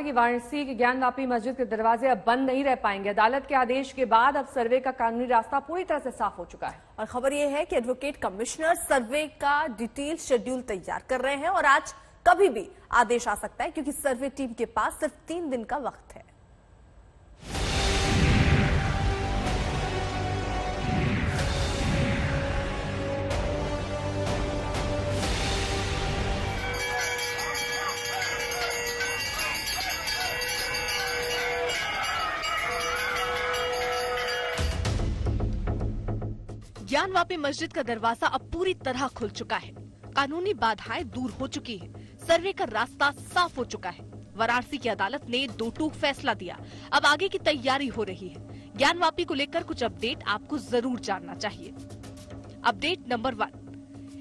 कि वाराणसी की ज्ञानवापी मस्जिद के दरवाजे अब बंद नहीं रह पाएंगे। अदालत के आदेश के बाद अब सर्वे का कानूनी रास्ता पूरी तरह से साफ हो चुका है। और खबर यह है कि एडवोकेट कमिश्नर सर्वे का डिटेल शेड्यूल तैयार कर रहे हैं और आज कभी भी आदेश आ सकता है, क्योंकि सर्वे टीम के पास सिर्फ 3 दिन का वक्त है। ज्ञानवापी मस्जिद का दरवाजा अब पूरी तरह खुल चुका है। कानूनी बाधाएं दूर हो चुकी है। सर्वे का रास्ता साफ हो चुका है। वाराणसी की अदालत ने 2 टूक फैसला दिया। अब आगे की तैयारी हो रही है। ज्ञानवापी को लेकर कुछ अपडेट आपको जरूर जानना चाहिए। अपडेट नंबर 1,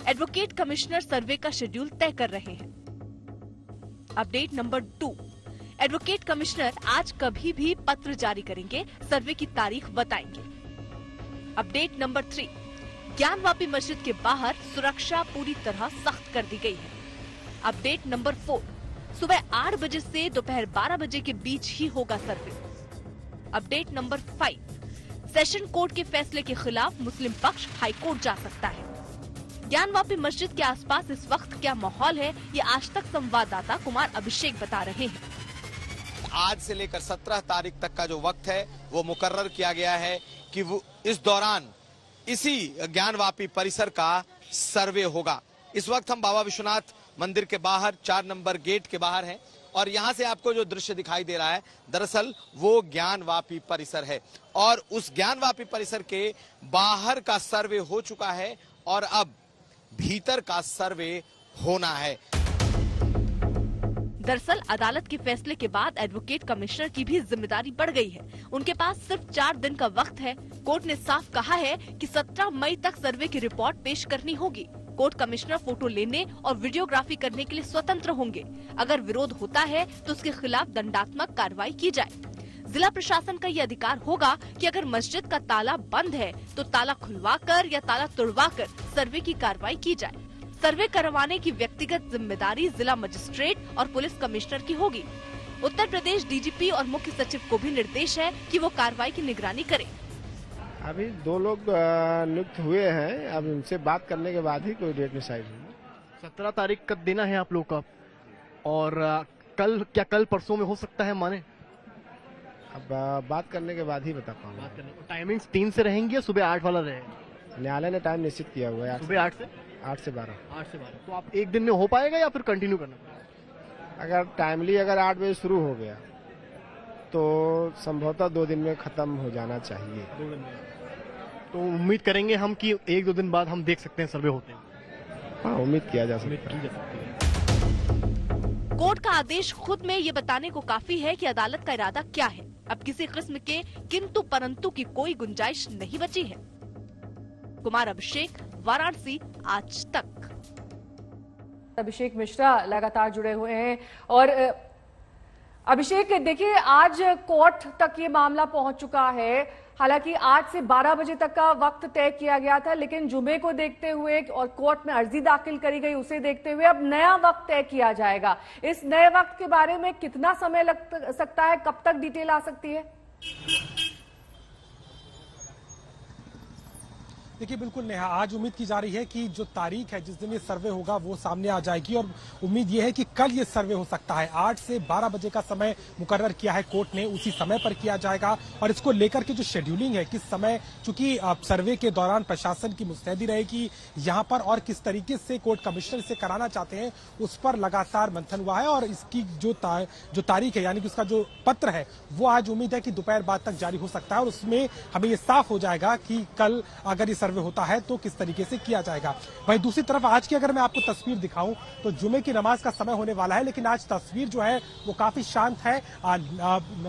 एडवोकेट कमिश्नर सर्वे का शेड्यूल तय कर रहे हैं। अपडेट नंबर 2, एडवोकेट कमिश्नर आज कभी भी पत्र जारी करेंगे, सर्वे की तारीख बताएंगे। अपडेट नंबर 3, ज्ञानवापी मस्जिद के बाहर सुरक्षा पूरी तरह सख्त कर दी गई है। अपडेट नंबर 4, सुबह 8 बजे से दोपहर 12 बजे के बीच ही होगा सर्वे। अपडेट नंबर 5, सेशन कोर्ट के फैसले के खिलाफ मुस्लिम पक्ष हाई कोर्ट जा सकता है। ज्ञानवापी मस्जिद के आसपास इस वक्त क्या माहौल है, ये आज तक संवाददाता कुमार अभिषेक बता रहे हैं। आज से लेकर 17 तारीख तक का जो वक्त है वो मुकर्रर किया गया है कि वो इस दौरान इसी ज्ञानवापी परिसर का सर्वे होगा। इस वक्त हम बाबा विश्वनाथ मंदिर के बाहर 4 नंबर गेट के बाहर हैं और यहाँ से आपको जो दृश्य दिखाई दे रहा है दरअसल वो ज्ञानवापी परिसर है और उस ज्ञानवापी परिसर के बाहर का सर्वे हो चुका है और अब भीतर का सर्वे होना है। दरअसल अदालत के फैसले के बाद एडवोकेट कमिश्नर की भी जिम्मेदारी बढ़ गई है। उनके पास सिर्फ 4 दिन का वक्त है। कोर्ट ने साफ कहा है कि 17 मई तक सर्वे की रिपोर्ट पेश करनी होगी। कोर्ट कमिश्नर फोटो लेने और वीडियोग्राफी करने के लिए स्वतंत्र होंगे। अगर विरोध होता है तो उसके खिलाफ दंडात्मक कार्रवाई की जाए। जिला प्रशासन का ये अधिकार होगा कि अगर मस्जिद का ताला बंद है तो ताला खुलवाकर या ताला तुड़वाकर सर्वे की कार्रवाई की जाए। सर्वे करवाने की व्यक्तिगत जिम्मेदारी जिला मजिस्ट्रेट और पुलिस कमिश्नर की होगी। उत्तर प्रदेश डीजीपी और मुख्य सचिव को भी निर्देश है कि वो कार्रवाई की निगरानी करें। अभी 2 लोग नियुक्त हुए हैं, अब उनसे बात करने के बाद ही कोई डेट डिसाइड होगी। 17 तारीख का देना है आप लोग का, और कल परसों में हो सकता है माने? अब बात करने के बाद ही बता पाऊंगा। टाइमिंग्स 3 से रहेंगी या सुबह 8 वाला रहेगा? न्यायालय ने टाइम निश्चित किया हुआ है सुबह 8 से 12। तो आप एक दिन में हो पाएगा या फिर कंटिन्यू करना पड़ेगा? अगर टाइमली अगर 8 बजे शुरू हो गया तो संभवतः 2 दिन में खत्म हो जाना चाहिए। 2 दिन में तो उम्मीद करेंगे हम कि 1-2 दिन बाद हम देख सकते हैं सर्वे होते हैं। हाँ, उम्मीद किया जा सकता है। कोर्ट का आदेश खुद में ये बताने को काफी है कि अदालत का इरादा क्या है। अब किसी किस्म के किंतु परंतु की कोई गुंजाइश नहीं बची है। कुमार अभिषेक, वाराणसी, आज तक। अभिषेक मिश्रा लगातार जुड़े हुए हैं और अभिषेक देखिए, आज कोर्ट तक ये मामला पहुंच चुका है। हालांकि आज से 12 बजे तक का वक्त तय किया गया था, लेकिन जुमे को देखते हुए और कोर्ट में अर्जी दाखिल करी गई उसे देखते हुए अब नया वक्त तय किया जाएगा। इस नए वक्त के बारे में कितना समय लग सकता है, कब तक डिटेल आ सकती है? देखिए बिल्कुल नेहा, आज उम्मीद की जा रही है कि जो तारीख है जिस दिन ये सर्वे होगा वो सामने आ जाएगी और उम्मीद ये है कि कल ये सर्वे हो सकता है। 8 से 12 बजे का समय मुकर्रर किया है कोर्ट ने, उसी समय पर किया जाएगा और इसको लेकर के जो शेड्यूलिंग है किस समय, चूंकि सर्वे के दौरान प्रशासन की मुस्तैदी रहेगी यहाँ पर और किस तरीके से कोर्ट कमिश्नर इसे कराना चाहते हैं उस पर लगातार मंथन हुआ है और इसकी जो तारीख है यानी कि उसका जो पत्र है वो आज उम्मीद है कि दोपहर बाद तक जारी हो सकता है और उसमें हमें ये साफ हो जाएगा कि कल अगर ये सर्वे होता है तो किस तरीके से किया जाएगा। वहीं दूसरी तरफ आज की अगर मैं आपको तस्वीर दिखाऊं तो जुमे की नमाज का समय होने वाला है, लेकिन आज तस्वीर जो है वो काफी शांत है।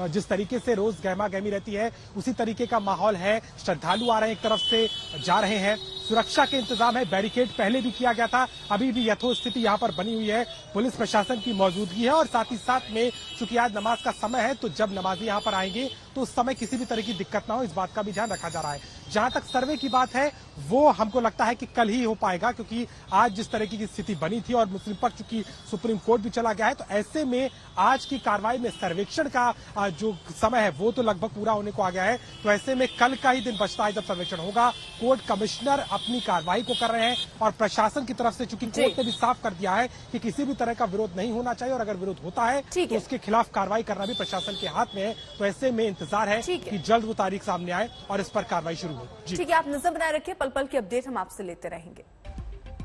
जिस तरीके से रोज गहमा गहमी रहती है उसी तरीके का माहौल है। श्रद्धालु आ रहे हैं, एक तरफ से जा रहे हैं। सुरक्षा के इंतजाम है, बैरिकेड पहले भी किया गया था, अभी भी यथोस्थिति यहाँ पर बनी हुई है। पुलिस प्रशासन की मौजूदगी है और साथ ही साथ में चूंकि आज नमाज का समय है तो जब नमाजी यहाँ पर आएंगे तो उस समय किसी भी तरह की दिक्कत ना हो, इस बात का भी ध्यान रखा जा रहा है। जहां तक सर्वे की बात है, है वो हमको लगता है कि कल ही हो पाएगा, क्योंकि आज जिस तरह की स्थिति बनी थी और मुस्लिम पक्ष की सुप्रीम कोर्ट भी चला गया है, तो ऐसे में आज की कार्रवाई में सर्वेक्षण का जो समय है वो तो लगभग पूरा होने को आ गया है। तो ऐसे में कल का ही दिन बचता है जब सर्वेक्षण होगा। कोर्ट कमिश्नर अपनी कार्रवाई को कर रहे हैं और प्रशासन की तरफ से चूंकि कोर्ट ने भी साफ कर दिया है कि किसी भी तरह का विरोध नहीं होना चाहिए और अगर विरोध होता है तो उसके खिलाफ कार्रवाई करना भी प्रशासन के हाथ में है। तो ऐसे में इंतजार है कि जल्द वो तारीख सामने आए और इस पर कार्रवाई शुरू हो। ठीक है, आप नजर बनाए रखिए, पल पल की अपडेट हम आपसे लेते रहेंगे।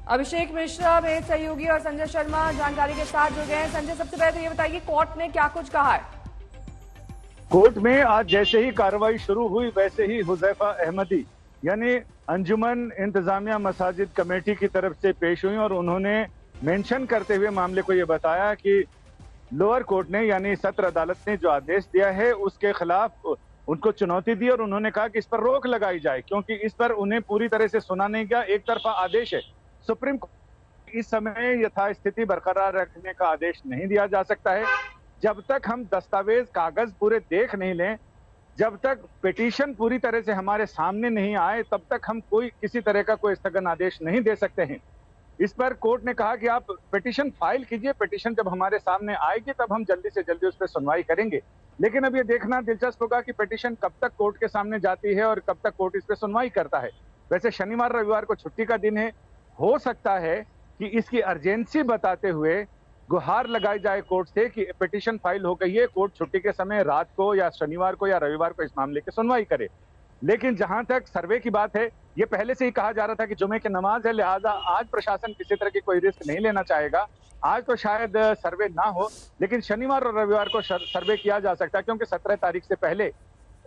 अभिषेक मिश्रा मेरे सहयोगी और संजय शर्मा जानकारी के साथ जुड़ गए हैं। संजय, सबसे पहले तो ये बताइए कोर्ट ने क्या कुछ कहा है? कोर्ट में आज जैसे ही कार्रवाई शुरू हुई वैसे ही हुजैफा अहमदी यानी अंजुमन इंतजामिया मसाजिद कमेटी की तरफ से पेश हुई और उन्होंने मेंशन करते हुए मामले को ये बताया कि लोअर कोर्ट ने यानी सत्र अदालत ने जो आदेश दिया है उसके खिलाफ उनको चुनौती दी और उन्होंने कहा कि इस पर रोक लगाई जाए, क्योंकि इस पर उन्हें पूरी तरह से सुना नहीं गया, एक तरफा आदेश है। सुप्रीम कोर्ट इस समय यथास्थिति बरकरार रखने का आदेश नहीं दिया जा सकता है जब तक हम दस्तावेज कागज पूरे देख नहीं लें, जब तक पिटीशन पूरी तरह से हमारे सामने नहीं आए, तब तक हम किसी तरह का कोई स्थगन आदेश नहीं दे सकते हैं। इस पर कोर्ट ने कहा कि आप पिटीशन फाइल कीजिए, पिटीशन जब हमारे सामने आएगी तब हम जल्दी से जल्दी उस पर सुनवाई करेंगे। लेकिन अब ये देखना दिलचस्प होगा कि पिटीशन कब तक कोर्ट के सामने जाती है और कब तक कोर्ट इस पर सुनवाई करता है। वैसे शनिवार रविवार को छुट्टी का दिन है, हो सकता है कि इसकी अर्जेंसी बताते हुए गुहार लगाई जाए कोर्ट से कि पिटीशन फाइल हो गई है, कोर्ट छुट्टी के समय रात को या शनिवार को या रविवार को इस मामले की सुनवाई करे। लेकिन जहां तक सर्वे की बात है, ये पहले से ही कहा जा रहा था कि जुमे की नमाज है, लिहाजा आज प्रशासन किसी तरह की कोई रिस्क नहीं लेना चाहेगा। आज तो शायद सर्वे ना हो, लेकिन शनिवार और रविवार को सर्वे किया जा सकता है, क्योंकि 17 तारीख से पहले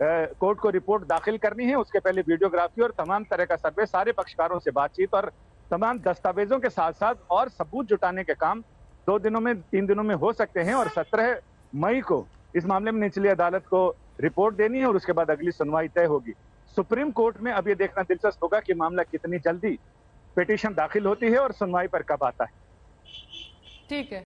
कोर्ट को रिपोर्ट दाखिल करनी है। उसके पहले वीडियोग्राफी और तमाम तरह का सर्वे, सारे पक्षकारों से बातचीत और तमाम दस्तावेजों के साथ साथ और सबूत जुटाने के काम 2 दिनों में 3 दिनों में हो सकते हैं और 17 मई को इस मामले में निचली अदालत को रिपोर्ट देनी है और उसके बाद अगली सुनवाई तय होगी। सुप्रीम कोर्ट में अब ये देखना दिलचस्प होगा कि मामला कितनी जल्दी पिटीशन दाखिल होती है और सुनवाई पर कब आता है। ठीक है।